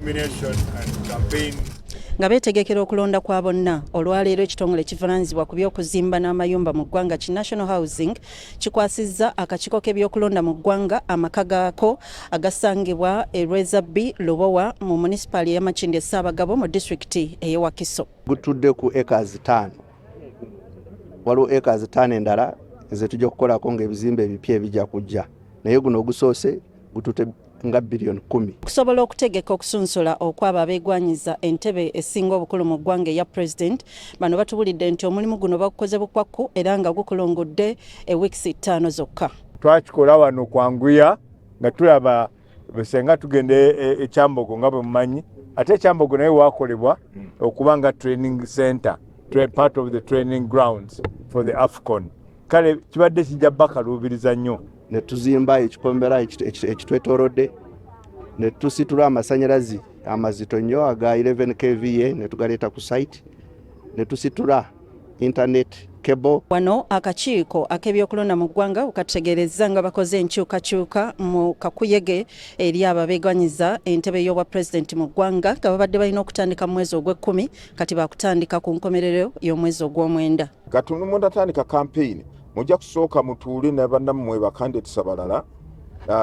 nomination and campaign. Nga beetegekera okulonda kwa bonna olwaleero ekitongole kivunaanyizibwa ku by'okuzimba n'amayumba mu ggwanga ki National Housing kikwasizza akakiiko k'ebyokulonda mu ggwanga amaka gaako agasangibwa e Rwezabbi Lubowa mu munisipaali ya Makindye Ssaabagabo mu disitulikiti ey'e Wakiso. Gutudde ku acres 5. Waliwo acres 5 endala ze tujja okukolako ng'ebizimbe ebipya ebijja kujja. Naye guno ogusoose gutute nga bilioni 10. Okusobola okutegeka okusunsula okwaba abeegwanyiza entebe esinga obukulu mu ggwanga eya President, bano batubulidde nti omulimu guno bagukoze bukwakku era nga gukulongodde wiiki 5 zokka. Twakikola wano kwanguya nga tulaba senga tugende ekyambogo nga bwe mumanyi, ate ekyambogo naye wakolebwa okuba nga training center, part of the training grounds for the AFCON. Kale kibadde kijja bakaluubiriza nnyo. Ne tuzimba ekikombera ekitwetoolodde, ne tusitula amasanyalazi amazito nnyo aga 11 kVA ne tugaleeta ku site, ne tusitula internet cable. Wano akakiiko ak'ebyokulonda mu ggwanga okategeerezza nga bakoze enkyukakyuka mu kakuyege eri ababeegwanyiza entebe y'obwa pulezidenti mu ggwanga nga babadde balina okutandika mu mwezi ogw'Ekkumi, kati baakutandika ku nkomerero y'omwezi ogw'Omwenda. Katundu mundatandika campaign mujja kusooka mutuule ne bannammwe bakandidates abalala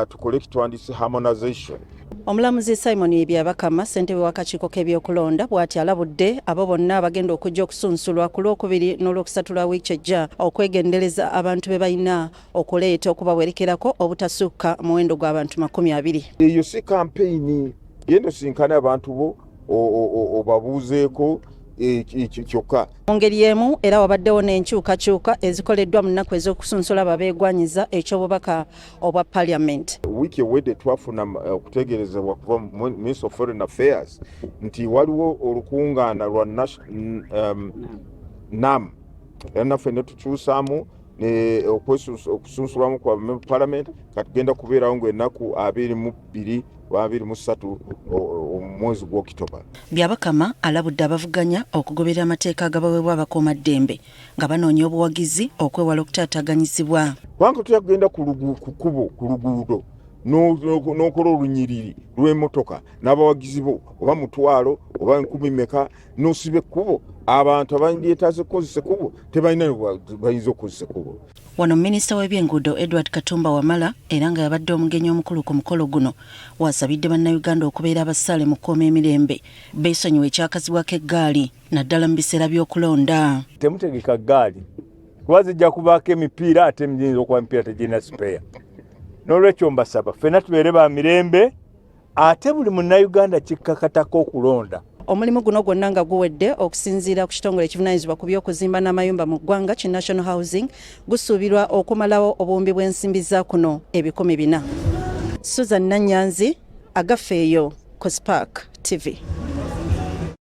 tukole kitwandise harmonization. Omulamuzi Simon Byabakama ssentebe w'akakiiko k'ebyokulonda bw'ati alabudde abo bonna abagenda okujja okusunsulwa ku Lwokubiri n'Olwokusatu lwa wiiki ejja okwegendereza abantu be balina okuleeta okubawerekerako obutasukka muwendo gw'abantu 20. Eyo si campaign yendo sinkana abantu bo obabuuzeeko kyokka. Mu ngeri emu era wabaddewo n'enkyukakyuka ezikoleddwa mu nnaku ez'okusunsula ababeegwanyiza eky'obubaka obwa Parliament. Wiiki ewedde twafuna okutegeerezebwa kuva mu Minister of Foreign Affairs nti waliwo olukungaana lwa NAM era naffe ne tukyusaamu okusunsulwamu kwa Parliament katugenda kubeerawo ng'ennaku 22 23 omwezi gw'Okitoba. Byabakama alabudde abavuganya okugoberera amateeka agabaweebwa abakuumaddembe nga banoonya obuwagizi okwewala okutaataaganyizibwa. Kubanga tujja kugenda ku luguudo n'okola olunyiriri lw'emmotoka n'abawagizi bo oba mutwalo oba 10 meka n'osiba ekkubo, abantu abandyetaaze kukozesa ekkubo tebalina bayinza okukozesa ekkubo. Wano minisita w'ebyenguudo Edward Katumba Wamala era nga yabadde omugenyi omukulu ku mukolo guno wasabidde bannayuganda okubeera abasaale mu kkuuma emirembe beesonyiwa ekyakazibwako eggaali naddala mu biseera by'okulonda. Temutegeka ggaali kuba zijja kubaako emipiira ate emiyinza okuba emipiira tegirina sipeya. N'olwekyo mbasaba ffenna tubeere ba mirembe ate buli munnayuganda kikkakatako okulonda. Omulimu guno gwonna nga guwedde okusinziira ku kitongole ekivunaanyizibwa ku by'okuzimba n'amayumba mu ggwanga ki National Housing gusuubirwa okumalawo obuwumbi bw'ensimbi za kuno 400. Susan Nanyanzi, Agafeeyo, ku Spark TV.